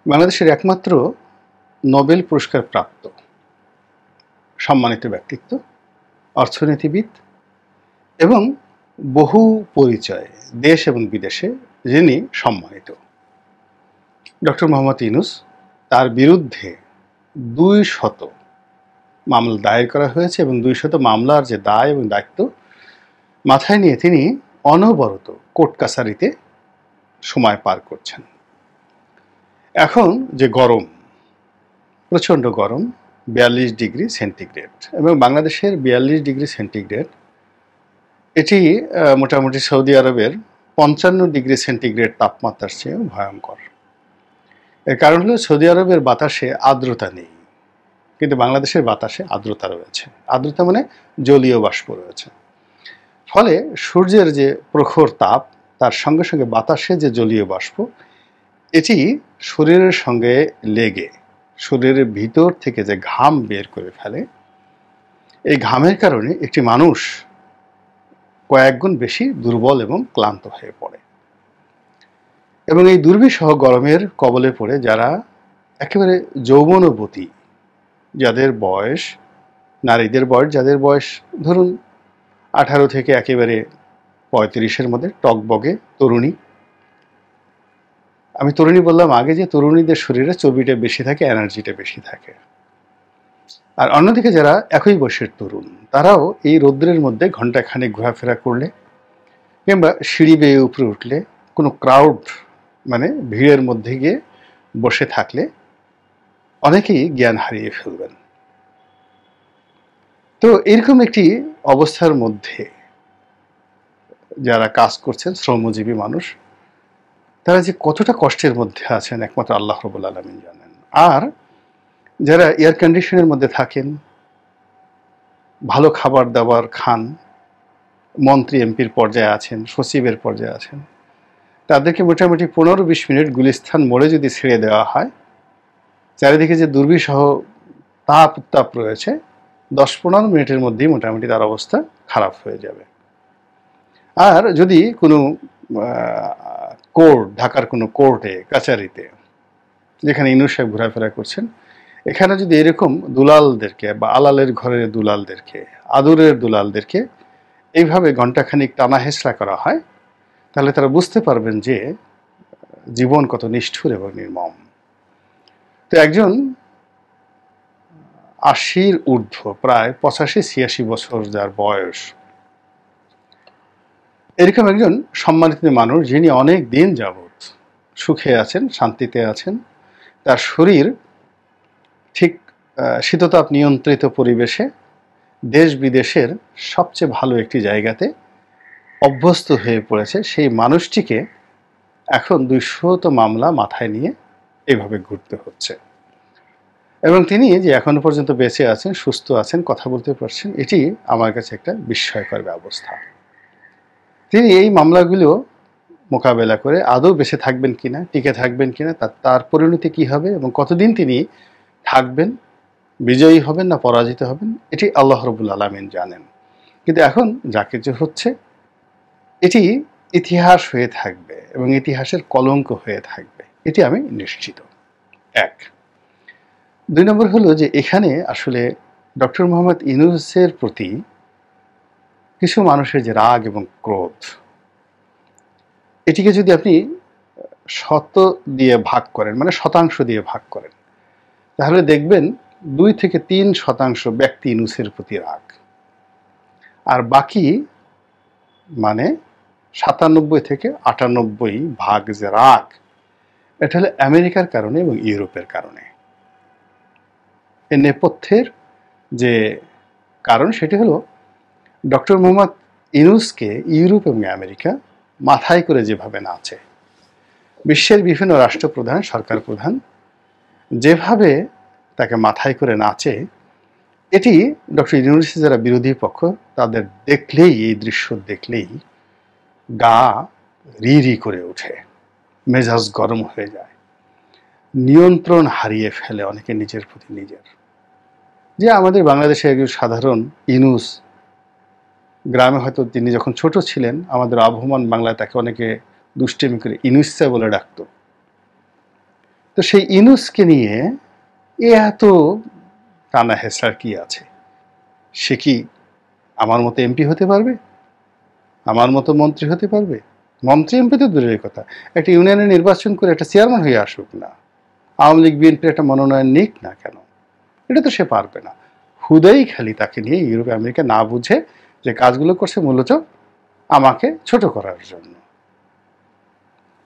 বাংলাদেশের একমাত্র নোবেল পুরস্কার প্রাপ্ত সম্মানিত ব্যক্তিত্ব, অর্থনীতিবিদ এবং বহু পরিচয় দেশ এবং বিদেশে যিনি সম্মানিত ডক্টর মোহাম্মদ ইউনূস। তার বিরুদ্ধে ২০০ মামলা দায়ের করা হয়েছে এবং ২০০ মামলার যে দায় এবং দায়িত্ব মাথায় নিয়ে তিনি অনবরত কোর্ট কাছারিতে সময় পার করছেন। এখন যে গরম, প্রচণ্ড গরম, ৪২ ডিগ্রি সেন্টিগ্রেড, এবং বাংলাদেশের ৪২ ডিগ্রি সেন্টিগ্রেড এটি মোটামুটি সৌদি আরবের ৫৫ ডিগ্রি সেন্টিগ্রেড তাপমাত্রার চেয়েও ভয়ঙ্কর। এর কারণ হলো সৌদি আরবের বাতাসে আর্দ্রতা নেই, কিন্তু বাংলাদেশের বাতাসে আর্দ্রতা রয়েছে। আর্দ্রতা মানে জলীয় বাষ্প রয়েছে। ফলে সূর্যের যে প্রখর তাপ, তার সঙ্গে সঙ্গে বাতাসে যে জলীয় বাষ্প, এটি শরীরের সঙ্গে লেগে শরীরের ভিতর থেকে যে ঘাম বের করে ফেলে, এই ঘামের কারণে একটি মানুষ কয়েক গুণ বেশি দুর্বল এবং ক্লান্ত হয়ে পড়ে। এবং এই দুর্বিষহ গরমের কবলে পড়ে যারা একেবারে যৌবনবতী, যাদের বয়স, নারীদের বয়স, যাদের বয়স ধরুন 18 থেকে একেবারে 35-এর মধ্যে, টকবগে তরুণী। আমি তরুণী বললাম আগে যে তরুণীদের শরীরে চর্বিটা বেশি থাকে, এনার্জিটা বেশি থাকে। আর অন্যদিকে যারা একই বয়সের তরুণ, তারাও এই রৌদ্রের মধ্যে ঘন্টাখানেক ঘোরাফেরা করলে কিংবা সিঁড়ি বেয়ে উপরে উঠলে, কোনো ক্রাউড মানে ভিড়ের মধ্যে গিয়ে বসে থাকলে অনেকেই জ্ঞান হারিয়ে ফেলবেন। তো এরকম একটি অবস্থার মধ্যে যারা কাজ করছেন, শ্রমজীবী মানুষ, তারা যে কতটা কষ্টের মধ্যে আছেন একমাত্র আল্লাহ রাব্বুল আলামিন জানেন। আর যারা এয়ার কন্ডিশনের মধ্যে থাকেন, ভালো খাবার দাবার খান, মন্ত্রী এমপির পর্যায়ে আছেন, সচিবের পর্যায়ে আছেন, তাদেরকে মোটামুটি 15-20 মিনিট গুলিস্তান মোড়ে যদি ছেড়ে দেওয়া হয়, চারিদিকে যে দুর্বিষহ তাপ উত্তাপ রয়েছে, 10-15 মিনিটের মধ্যেই মোটামুটি তার অবস্থা খারাপ হয়ে যাবে। আর যদি কোনো কোর্ট, ঢাকার কোনো কোর্টে কাচারিতে, যেখানে ইউনূস সাহেব ঘোরাফেরা করছেন, এখানে যদি এরকম দুলালদেরকে বা আলালের ঘরের দুলালদেরকে, আদরের দুলালদেরকে এইভাবে ঘণ্টাখানিক টানা হেঁচড়া করা হয়, তাহলে তারা বুঝতে পারবেন যে জীবন কত নিষ্ঠুর এবং নির্মম। তো একজন 80-র ঊর্ধ্ব, প্রায় 85-86 বছর যার বয়স, এরকম একজন সম্মানিত মানুষ, যিনি অনেক দিন যাবৎ সুখে আছেন, শান্তিতে আছেন, তার শরীর ঠিক শীততাপ নিয়ন্ত্রিত পরিবেশে দেশ বিদেশের সবচেয়ে ভালো একটি জায়গাতে অভ্যস্ত হয়ে পড়েছে, সেই মানুষটিকে এখন 200 মামলা মাথায় নিয়ে এভাবে ঘুরতে হচ্ছে। এবং তিনি যে এখনো পর্যন্ত বেঁচে আছেন, সুস্থ আছেন, কথা বলতে পারছেন, এটি আমার কাছে একটা বিস্ময়কর ব্যবস্থা। তিনি এই মামলাগুলো মোকাবেলা করে আদৌ বেঁচে থাকবেন কিনা, টিকে থাকবেন কিনা, তার পরিণতি কী হবে এবং কতদিন তিনি থাকবেন, বিজয়ী হবেন না পরাজিত হবেন, এটি আল্লাহ রাব্বুল আলামিন জানেন। কিন্তু এখন যা কিছু হচ্ছে, এটি ইতিহাস হয়ে থাকবে এবং ইতিহাসের কলঙ্ক হয়ে থাকবে, এটি আমি নিশ্চিত। 1। 2 নম্বর হলো যে এখানে আসলে ডক্টর মোহাম্মদ ইউনূসের প্রতি কিছু মানুষের যে রাগ এবং ক্রোধ, এটিকে যদি আপনি শত দিয়ে ভাগ করেন, মানে শতাংশ দিয়ে ভাগ করেন, তাহলে দেখবেন 2-3% ব্যক্তি ইউনূসের প্রতি রাগ, আর বাকি মানে 97-98 যে রাগ, এটা হলো আমেরিকার কারণে এবং ইউরোপের কারণে। এর নেপথ্যের যে কারণ, সেটি হলো ডক্টর মোহাম্মদ ইউনূসকে ইউরোপ এবং আমেরিকা মাথায় করে যেভাবে নাচে, বিশ্বের বিভিন্ন রাষ্ট্রপ্রধান, সরকার প্রধান যেভাবে তাকে মাথায় করে নাচে, এটি ডক্টর ইউনূসের যারা বিরোধী পক্ষ, তাদের দেখলেই, এই দৃশ্য দেখলেই গা রি রি করে ওঠে, মেজাজ গরম হয়ে যায়, নিয়ন্ত্রণ হারিয়ে ফেলে অনেকে নিজের প্রতি নিজের। যে আমাদের বাংলাদেশে একজন সাধারণ ইউনূস, গ্রামে হয়তো তিনি যখন ছোট ছিলেন, আমাদের আবহমান বাংলায় তাকে অনেকে দুষ্টিমি করে ইনুসা বলে ডাকত। তো সেই ইউনূসকে নিয়ে এত টানা হেঁচড়ার কি আছে? সে কি আমার মতো এমপি হতে পারবে? আমার মতো মন্ত্রী হতে পারবে? মন্ত্রী এমপি তো দূরের কথা, একটা ইউনিয়নের নির্বাচন করে একটা চেয়ারম্যান হয়ে আসুক না, আওয়ামী লীগ বিএনপির একটা মনোনয়ন নিক না কেন, এটা তো সে পারবে না। হুদাই খালি তাকে নিয়ে ইউরোপ আমেরিকা না বুঝে যে কাজগুলো করছে মূলত আমাকে ছোট করার জন্য।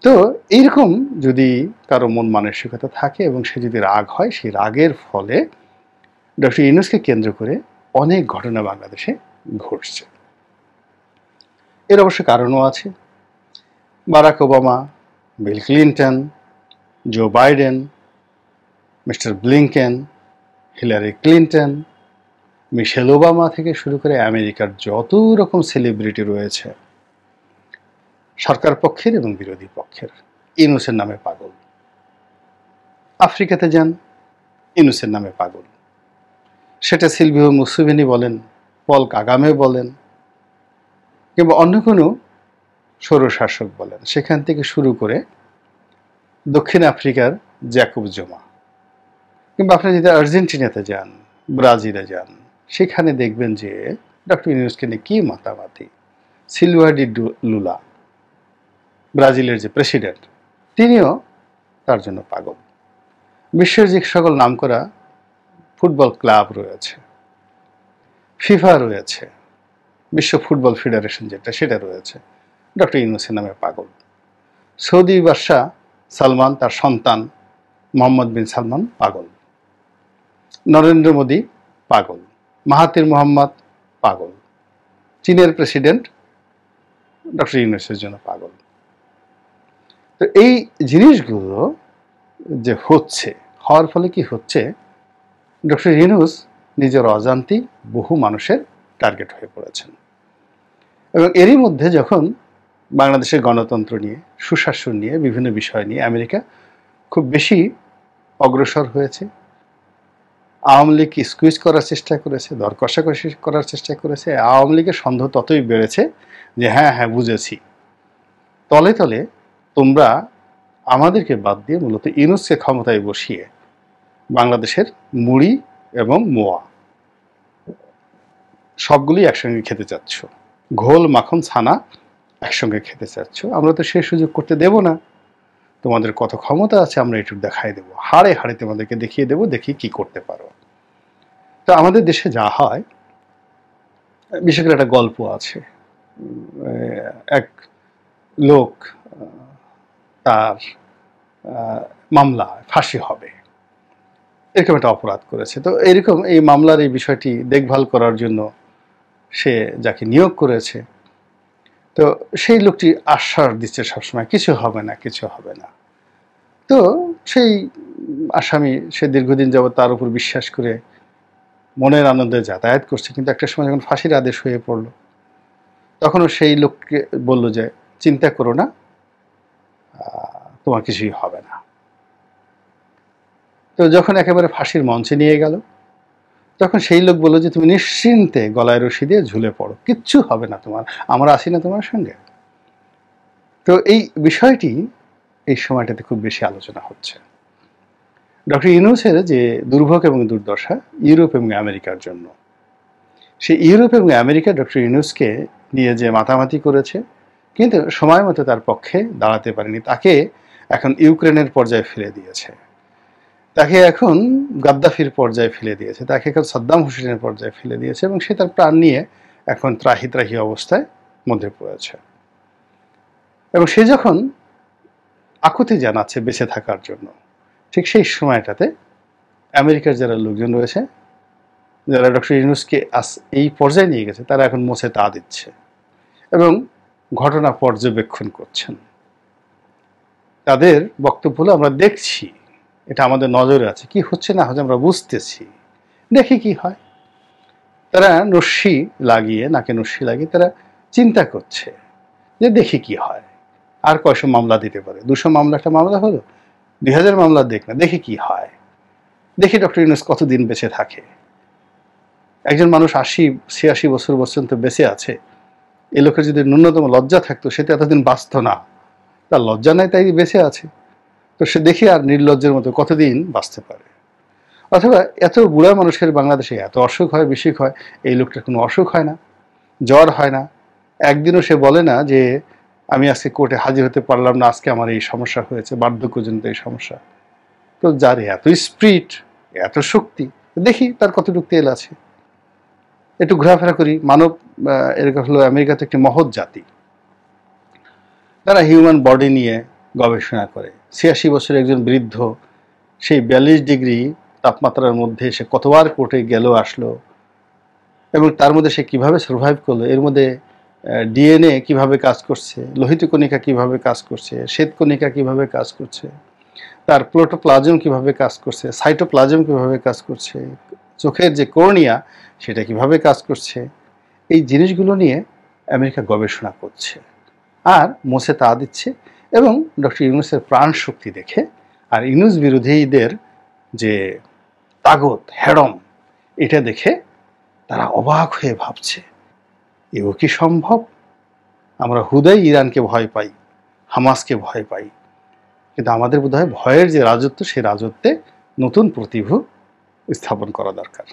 তো এইরকম যদি কারো মন মানসিকতা থাকে এবং সে যদি রাগ হয়, সেই রাগের ফলে ডক্টর ইউনূসকে কেন্দ্র করে অনেক ঘটনা বাংলাদেশে ঘটছে। এর অবশ্য কারণও আছে। Barack Obama, Bill Clinton, Joe Biden, mister Blinken, Hillary Clinton, Michelle Obama থেকে শুরু করে আমেরিকার যত রকম সেলিব্রিটি রয়েছে, সরকার পক্ষের এবং বিরোধী পক্ষের, ইউনূসের নামে পাগল। আফ্রিকাতে যান, ইউনূসের নামে পাগল। সেটা সিলভিও মুসেভেনি বলেন, পল কাগামে বলেন, কিংবা অন্য কোনো স্বৈরশাসক বলেন, সেখান থেকে শুরু করে দক্ষিণ আফ্রিকার জ্যাকব জুমা, কিংবা আপনি যদি আর্জেন্টিনাতে যান, ব্রাজিলে যান, সেখানে দেখবেন যে ডক্টর ইউনূসকে নিয়ে কি মাতামাতি। সিলভা ডি লুলা, ব্রাজিলের যে প্রেসিডেন্ট, তিনিও তার জন্য পাগল। বিশ্বের যে সকল নামকরা ফুটবল ক্লাব রয়েছে, ফিফা রয়েছে, বিশ্ব ফুটবল ফেডারেশন যেটা, সেটা রয়েছে, ডক্টর ইউনূসের নামে পাগল। সৌদি বাদশাহ সালমান, তার সন্তান মোহাম্মদ বিন সালমান পাগল। নরেন্দ্র মোদী পাগল। মাহাতির মোহাম্মদ পাগল। চীনের প্রেসিডেন্ট ডক্টর ইউনূসের জন্য পাগল। তো এই জিনিসগুলো যে হচ্ছে, হওয়ার ফলে কি হচ্ছে, ডক্টর ইউনূস নিজের অজান্তেই বহু মানুষের টার্গেট হয়ে পড়েছেন। এবং এরই মধ্যে যখন বাংলাদেশের গণতন্ত্র নিয়ে, সুশাসন নিয়ে, বিভিন্ন বিষয় নিয়ে আমেরিকা খুব বেশি অগ্রসর হয়েছে, আওয়ামী লীগ স্কুইজ করার চেষ্টা করেছে, দর কষাকষি করার চেষ্টা করেছে, আওয়ামী লীগের সন্দেহ ততই বেড়েছে যে হ্যাঁ হ্যাঁ বুঝেছি, তলে তলে তোমরা আমাদেরকে বাদ দিয়ে মূলত ইউনূসকে ক্ষমতায় বসিয়ে বাংলাদেশের মুড়ি এবং মোয়া সবগুলি একসঙ্গে খেতে চাচ্ছ, ঘোল মাখন ছানা একসঙ্গে খেতে চাচ্ছ। আমরা তো সে সুযোগ করতে দেব না। তোমাদের কত ক্ষমতা আছে আমরা একটু দেখাই দেবো, হাড়ে হাড়ে তোমাদেরকে দেখিয়ে দেবো, দেখি কি করতে পারো। তো আমাদের দেশে যা হয়, বিশেষ করে একটা গল্প আছে, এক লোক তার মামলা ফাঁসি হবে, এরকম একটা অপরাধ করেছে। তো এরকম এই মামলার এই বিষয়টি দেখভাল করার জন্য সে যাকে নিয়োগ করেছে, তো সেই লোকটি আশ্বাস দিচ্ছে সবসময় কিছু হবে না, কিছু হবে না। তো সেই আসামি, সে দীর্ঘদিন যাবত তার উপর বিশ্বাস করে মনের আনন্দে যাতায়াত করছে, কিন্তু একটা সময় যখন ফাঁসির আদেশ হয়ে পড়লো, তখনও সেই লোককে বলল যে চিন্তা করো না, তোমার কিছুই হবে না। তো যখন একেবারে ফাঁসির মঞ্চে নিয়ে গেল, তখন সেই লোক বলল যে তুমি নিশ্চিন্তে গলায় রশি দিয়ে ঝুলে পড়ো, কিচ্ছু হবে না তোমার, আমরা আছি না তোমার সঙ্গে। তো এই বিষয়টি এই সময়টাতে খুব বেশি আলোচনা হচ্ছে। ডক্টর ইউনূসের যে দুর্ভোগ এবং দুর্দশা ইউরোপ এবং আমেরিকার জন্য, সেই ইউরোপ এবং আমেরিকা ডক্টর ইউনূসকে নিয়ে যে মাতামাতি করেছে, কিন্তু সময় মতো তার পক্ষে দাঁড়াতে পারেনি। তাকে এখন ইউক্রেনের পর্যায়ে ফেলে দিয়েছে, তাকে এখন গাদ্দাফির পর্যায়ে ফেলে দিয়েছে, তাকে এখন সাদ্দাম হুসেনের পর্যায়ে ফেলে দিয়েছে, এবং সে তার প্রাণ নিয়ে এখন ত্রাহি ত্রাহি অবস্থায় মধ্যে পড়েছে। এবং সে যখন আকুতি জানাচ্ছে বেঁচে থাকার জন্য, ঠিক সেই সময়টাতে আমেরিকার যারা লোকজন রয়েছে, যারা ডক্টর ইউনূসকে এই পর্যায়ে নিয়ে গেছে, তারা এখন মোছে তা দিচ্ছে এবং ঘটনা পর্যবেক্ষণ করছেন। তাদের বক্তব্য হলো আমরা দেখছি, এটা আমাদের নজরে আছে, কি হচ্ছে না হচ্ছে আমরা বুঝতেছি, দেখি কি হয়। তারা নস্যি লাগিয়ে, নাকে নস্যি লাগিয়ে তারা চিন্তা করছে যে দেখি কি হয়, আর কয়শো মামলা দিতে পারে, 200 মামলা একটা মামলা হলো, 2000 মামলা দেখ না, দেখি কি হয়, দেখি ডক্টর ইউনূস কতদিন বেঁচে থাকে। একজন মানুষ 80-86 বছর পর্যন্ত বেঁচে আছে, এ লোকের যদি ন্যূনতম লজ্জা থাকতো, সে তো এতদিন বাঁচত না। তার লজ্জা নাই, তাই বেঁচে আছে। তো সে দেখি আর নির্লজ্জের মতো কতদিন বাঁচতে পারে। অথবা এত বুড়া মানুষের বাংলাদেশে এত অসুখ হয়, বিসুখ হয়, এই লোকটার কোনো অসুখ হয় না, জ্বর হয় না, একদিনও সে বলে না যে আমি আজকে কোর্টে হাজির হতে পারলাম না, আজকে আমার এই সমস্যা হয়েছে, বার্ধক্যজনিত এই সমস্যা। তো যার এত স্পিরিট, এত শক্তি, দেখি তার কতটুকু তেল আছে। একটু ঘোরাফেরা করি, মানব এরকম হলো আমেরিকাতে একটি মহৎ জাতি, তারা হিউম্যান বডি নিয়ে গবেষণা করে। ৮৬ বছরের একজন বৃদ্ধ, সেই ৪২ ডিগ্রি তাপমাত্রার মধ্যে সে কতবার কোর্টে গেল আসলো, এবং তার মধ্যে সে কিভাবে সার্ভাইভ করলো, এর মধ্যে ডিএনএ কিভাবে কাজ করছে, লোহিত কণিকা কিভাবে কাজ করছে, শ্বেতকণিকা কিভাবে কাজ করছে, তার প্রোটোপ্লাজম কিভাবে কাজ করছে, সাইটোপ্লাজম কিভাবে কাজ করছে, চোখের যে কর্নিয়া সেটা কিভাবে কাজ করছে, এই জিনিসগুলো নিয়ে আমেরিকা গবেষণা করছে আর মুছে তা দিচ্ছে। এবং ডক্টর ইউনূসের প্রাণ শক্তি দেখে আর ইউনূস বিরোধীদের যে তাগত হেড়ম, এটা দেখে তারা অবাক হয়ে ভাবছে, এও কি সম্ভব? আমরা হুদাই ইরানকে ভয় পাই, হামাসকে ভয় পাই, কিন্তু আমাদের বোধহয় ভয়ের যে রাজত্ব, সেই রাজত্বে নতুন প্রতিভূ স্থাপন করা দরকার।